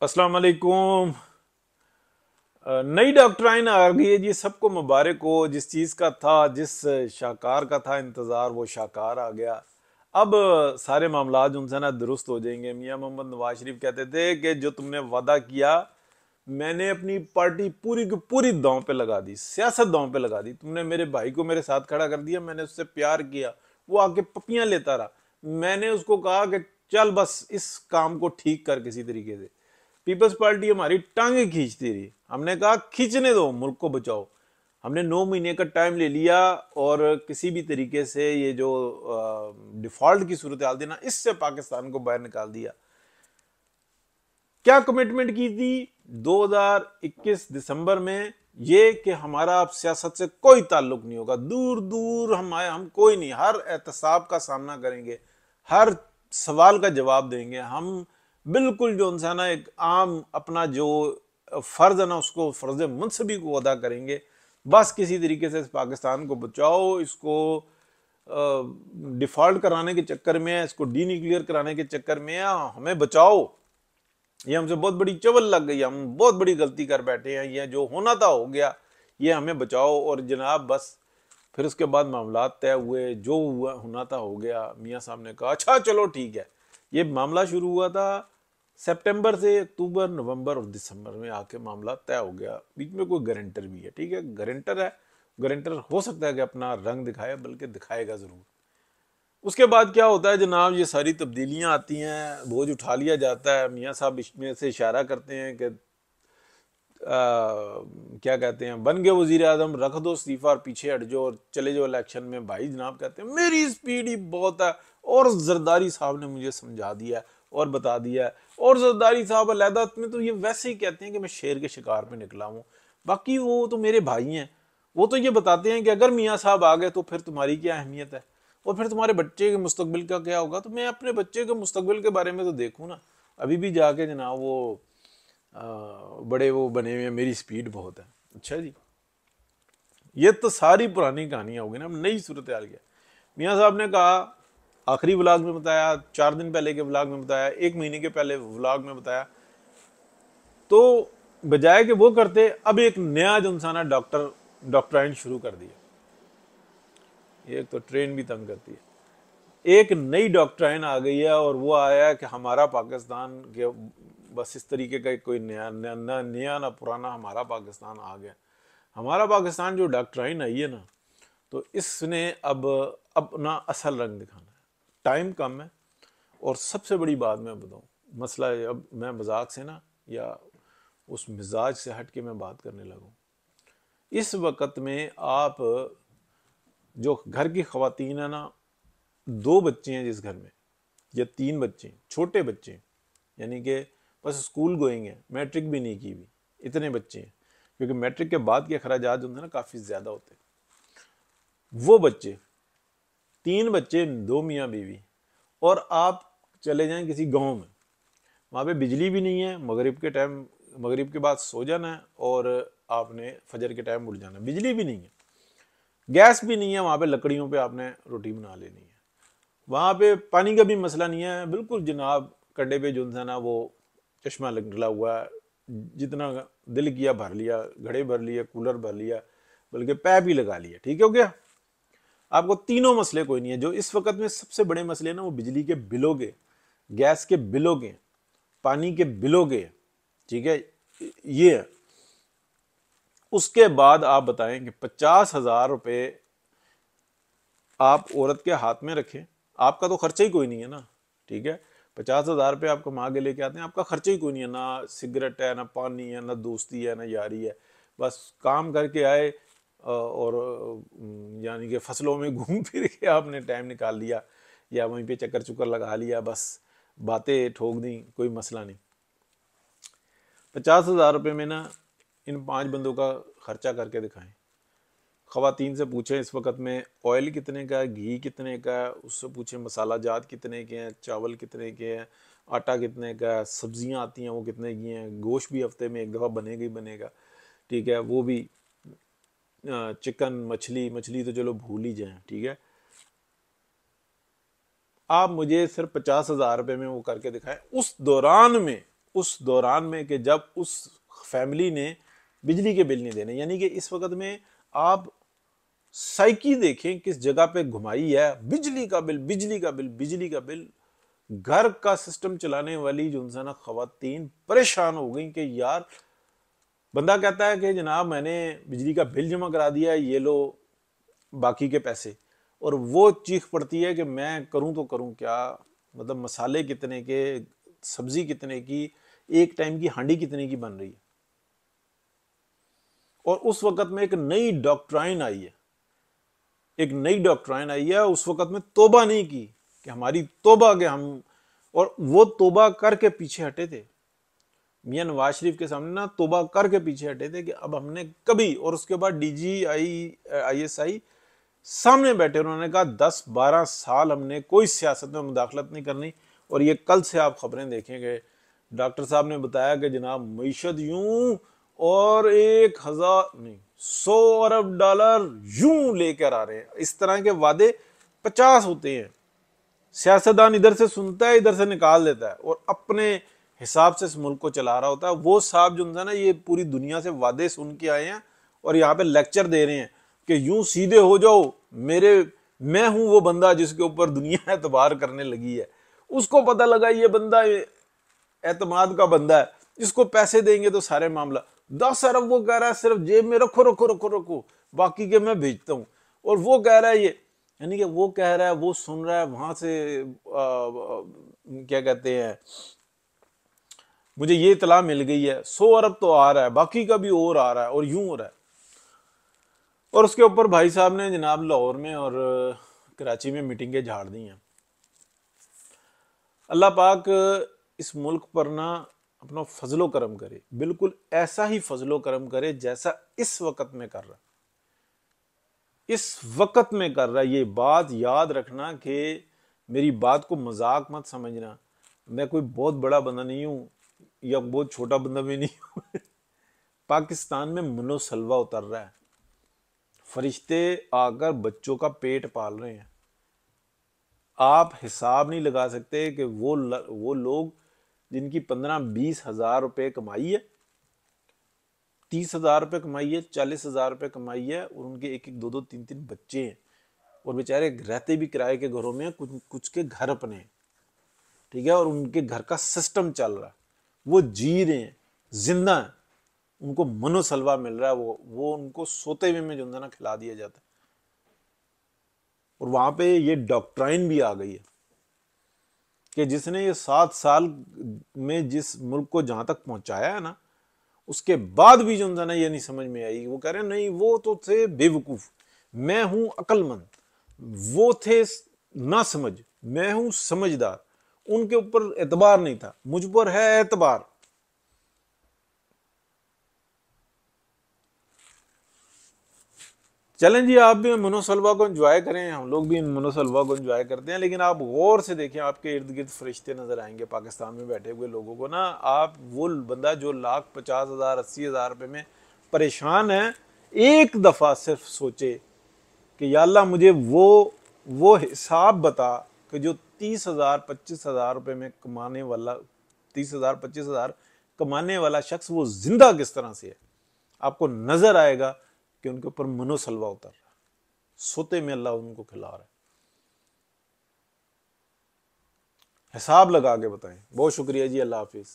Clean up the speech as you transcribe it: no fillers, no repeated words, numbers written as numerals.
अस्सलाम वालेकुम। नई डॉक्ट्राइन आ गई है जी, सबको मुबारक हो। जिस चीज़ का था, जिस शाकार का था इंतज़ार, वो शाकार आ गया। अब सारे मामला उनसे ना दुरुस्त हो जाएंगे। मियाँ मोहम्मद नवाज शरीफ कहते थे कि जो तुमने वादा किया, मैंने अपनी पार्टी पूरी की पूरी दांव पे लगा दी, सियासत दांव पे लगा दी। तुमने मेरे भाई को मेरे साथ खड़ा कर दिया, मैंने उससे प्यार किया, वो आके पपियां लेता रहा। मैंने उसको कहा कि चल बस इस काम को ठीक कर किसी तरीके से। पीपल्स पार्टी हमारी टांगे खींचती रही। हमने कहा खींचने दो, मुल्क को बचाओ। हमने 9 महीने का टाइम ले लिया और किसी भी तरीके से ये जो डिफॉल्ट की सूरत हाल थी ना, इससे पाकिस्तान को बाहर निकाल दिया। क्या कमिटमेंट की थी 2021 दिसंबर में? ये कि हमारा अब सियासत से कोई ताल्लुक नहीं होगा, दूर दूर हम कोई नहीं, हर एहतसाब का सामना करेंगे, हर सवाल का जवाब देंगे। हम बिल्कुल जो इंसान है, एक आम अपना जो फर्ज है ना, उसको फर्ज मुनसबी को अदा करेंगे। बस किसी तरीके से इस पाकिस्तान को बचाओ, इसको डिफॉल्ट कराने के चक्कर में, इसको डी न्यूक्लियर कराने के चक्कर में हमें बचाओ। ये हमसे बहुत बड़ी चवल लग गई, हम बहुत बड़ी गलती कर बैठे हैं, ये जो होना था हो गया, ये हमें बचाओ। और जनाब बस फिर उसके बाद मामला तय हुए, जो हुआ होना था हो गया। मियाँ साहब ने कहा अच्छा चलो ठीक है। ये मामला शुरू हुआ था सितंबर से, अक्टूबर नवंबर और दिसंबर में आके मामला तय हो गया। बीच में कोई गारंटर भी है, ठीक है, गारंटर है। गारंटर हो सकता है कि अपना रंग दिखाए, बल्कि दिखाएगा जरूर। उसके बाद क्या होता है जनाब, ये सारी तब्दीलियां आती हैं, बोझ उठा लिया जाता है। मियाँ साहब इसमें से इशारा करते हैं कि क्या कहते हैं, बन गए वजीर आजम, रख दो इस्तीफा और पीछे हट जाओ और चले जाओ इलेक्शन में। भाई जनाब कहते हैं मेरी स्पीड ही बहुत है, और जरदारी साहब ने मुझे समझा दिया है और बता दिया है। और जरदारी साहब अलहदा में तो ये वैसे ही कहते हैं कि मैं शेर के शिकार पे निकला हूँ। बाकी वो तो मेरे भाई हैं, वो तो ये बताते हैं कि अगर मियाँ साहब आ गए तो फिर तुम्हारी क्या अहमियत है, और फिर तुम्हारे बच्चे के मुस्तकबिल का क्या होगा। तो मैं अपने बच्चे के मुस्तकबिल के बारे में तो देखूँ ना। अभी भी जाके जनाब वो बड़े वो बने हुए हैं, मेरी स्पीड बहुत है। अच्छा जी, ये तो सारी पुरानी कहानियां होगी ना, नई सूरत हाल क्या। मियाँ साहब ने कहा, आखिरी व्लॉग में बताया, 4 दिन पहले के व्लॉग में बताया, 1 महीने के पहले व्लॉग में बताया। तो बजाय कि वो करते, अब एक नया जो इंसान है डॉक्टराइन शुरू कर दिया। ये तो ट्रेन भी तंग करती है। एक नई डॉक्ट्राइन आ गई है, और वो आया है कि हमारा पाकिस्तान के बस इस तरीके का कोई नया ना पुराना, हमारा पाकिस्तान आ गया। हमारा पाकिस्तान जो डॉक्ट्राइन आई है ना, तो इसने अब अपना असल रंग दिखाना है। टाइम कम है। और सबसे बड़ी बात मैं बताऊं, मसला अब मैं मजाक से ना, या उस मिजाज से हट के मैं बात करने लगूं। इस वक्त में आप जो घर की खवातीन है ना, 2 बच्चे हैं जिस घर में, या 3 बच्चे हैं, छोटे बच्चे हैं, यानी कि बस स्कूल गोइंग है, मैट्रिक भी नहीं की भी, इतने बच्चे हैं। क्योंकि मैट्रिक के बाद के अखराजात जो होते हैं ना, काफ़ी ज़्यादा होते हैं। वो बच्चे, 3 बच्चे, 2 मियाँ बीवी, और आप चले जाएं किसी गांव में, वहाँ पे बिजली भी नहीं है, मगरिब के टाइम, मगरिब के बाद सो जाना है, और आपने फजर के टाइम उठ जाना है। बिजली भी नहीं है, गैस भी नहीं है, वहाँ पे लकड़ियों पे आपने रोटी बना लेनी है। वहाँ पे पानी का भी मसला नहीं है, बिल्कुल जनाब कंडे पे जो है ना, वो चश्मा डला हुआ है, जितना दिल किया भर लिया, घड़े भर लिया, कूलर भर लिया, बल्कि पैप ही लगा लिया, ठीक है हो गया। आपको तीनों मसले कोई नहीं है। जो इस वक्त में सबसे बड़े मसले ना, वो बिजली के बिलों के, गैस के बिलों के, पानी के बिलों के, ठीक है, ये है। उसके बाद आप बताएं कि 50,000 रुपये आप औरत के हाथ में रखें, आपका तो खर्चा ही कोई नहीं है ना, ठीक है। 50,000 रुपये आप कमा के लेके आते हैं, आपका खर्चा ही कोई नहीं है, ना सिगरेट है, ना पानी है, ना दोस्ती है, ना यारी है। बस काम करके आए, और यानी कि फसलों में घूम फिर के आपने टाइम निकाल लिया, या वहीं पे चक्कर चुक्कर लगा लिया, बस बातें ठोक दी, कोई मसला नहीं। 50,000 रुपये में ना, इन 5 बंदों का खर्चा करके दिखाएं। खवातीन से पूछें इस वक्त में ऑयल कितने का है, घी कितने का है, उससे पूछें मसाला जात कितने के हैं, चावल कितने के हैं, आटा कितने का है, सब्जियां आती हैं वो कितने की हैं, गोश्त भी हफ्ते में एक दफ़ा बनेगा ही बनेगा, ठीक है, वो भी चिकन, मछली, मछली तो चलो भूल ही जाएं, ठीक है। आप मुझे सिर्फ 50,000 रुपये में वो करके दिखाएं। उस दौरान में उस दौरान में कि जब उस फैमिली ने बिजली के बिल नहीं देने, यानी कि इस वक्त में आप साइकी देखें किस जगह पे घुमाई है, बिजली का बिल, बिजली का बिल, बिजली का बिल। घर का सिस्टम चलाने वाली जो इंसान खवातीन परेशान हो गई कि यार, बंदा कहता है कि जनाब मैंने बिजली का बिल जमा करा दिया, ये लो बाकी के पैसे, और वो चीख पड़ती है कि मैं करूं तो करूं क्या, मतलब मसाले कितने के, सब्जी कितने की, एक टाइम की हांडी कितने की बन रही है। और उस वक्त में एक नई डॉक्ट्राइन आई है, एक नई डॉक्ट्राइन आई है, उस वक्त में तोबा नहीं की कि हमारी तोबा के हम, और वो तोबा करके पीछे हटे थे मियां नवाज शरीफ के सामने ना, तोबा करके पीछे हटे थे कि अब हमने कभी, और उसके बाद DGI ISI सामने बैठे, उन्होंने कहा 10-12 साल हमने कोई सियासत में मुदाखलत नहीं करनी। और ये कल से आप खबरें देखेंगे, डॉक्टर साहब ने बताया कि जनाब मईशत यूं, और 1000 नहीं 100 अरब डॉलर यूं लेकर आ रहे हैं। इस तरह के वादे 50 होते हैं, सियासतदान इधर से सुनता है इधर से निकाल देता है और अपने हिसाब से इस मुल्क को चला रहा होता है। वो साहब जो है ना, ये पूरी दुनिया से वादे सुन के आए हैं और यहाँ पे लेक्चर दे रहे हैं कि यूं सीधे हो जाओ, मैं हूं वो बंदा जिसके ऊपर दुनिया एतबार करने लगी है। उसको पता लगा ये बंदा एतमाद का बंदा है, इसको पैसे देंगे तो सारे मामला। 10 अरब वो कह रहा है सिर्फ जेब में रखो रखो रखो रखो, बाकी के मैं भेजता हूं। और वो कह रहा है ये, यानी कि वो कह रहा है, वो सुन रहा है वहां से क्या कहते हैं, मुझे ये इतला मिल गई है 100 अरब तो आ रहा है, बाकी का भी और आ रहा है, और यूं हो रहा है। और उसके ऊपर भाई साहब ने जनाब लाहौर में और कराची में मीटिंगें झाड़ दी हैं। अल्लाह पाक इस मुल्क पर ना अपना फजलो करम करे, बिल्कुल ऐसा ही फजलो करम करे जैसा इस वक्त में कर रहा, इस वक्त में कर रहा। ये बात याद रखना कि मेरी बात को मजाक मत समझना, मैं कोई बहुत बड़ा बंदा नहीं हूं या बहुत छोटा बंदा भी नहीं हूं। पाकिस्तान में मनोसलवा उतर रहा है, फरिश्ते आकर बच्चों का पेट पाल रहे हैं। आप हिसाब नहीं लगा सकते कि वो लोग जिनकी 15-20 हजार रुपए कमाई है, 30 हजार रुपए कमाई है, 40 हजार रुपए कमाई है, और उनके 1-1, 2-2, 3-3 बच्चे हैं, और बेचारे रहते भी किराए के घरों में, कुछ कुछ के घर अपने हैं, ठीक है, और उनके घर का सिस्टम चल रहा है, वो जी रहे हैं, जिंदा है, उनको मनोसलवा मिल रहा है, वो उनको सोते हुए में जो है ना खिला दिया जाता है। और वहां पे ये डॉक्ट्राइन भी आ गई है कि जिसने ये 7 साल में जिस मुल्क को जहां तक पहुंचाया है ना, उसके बाद भी जो है ना ये नहीं समझ में आई। वो कह रहे हैं नहीं वो तो थे बेवकूफ, मैं हूं अक्लमंद, वो थे ना समझ, मैं हूं समझदार। उनके ऊपर एतबार नहीं था, मुझ पर है एतबार। चलें जी, आप भी मनोसलवा को एंजॉय करें, हम लोग भी इन मनोसलवा को एंजॉय करते हैं, लेकिन आप गौर से देखें, आपके इर्द गिर्द फरिश्ते नजर आएंगे पाकिस्तान में बैठे हुए लोगों को ना। आप वो बंदा जो लाख 50,000 80,000 रुपए में परेशान है, एक दफा सिर्फ सोचे कि या अल्लाह मुझे वो हिसाब बता कि जो 30,000 25,000 रुपए में कमाने वाला, 30,000 25,000 कमाने वाला शख्स वो जिंदा किस तरह से है। आपको नजर आएगा कि उनके ऊपर मनोसलवा उतर रहा है, सोते में अल्लाह उनको खिला रहा है। हिसाब लगा के बताएं। बहुत शुक्रिया जी, अल्लाह हाफिज।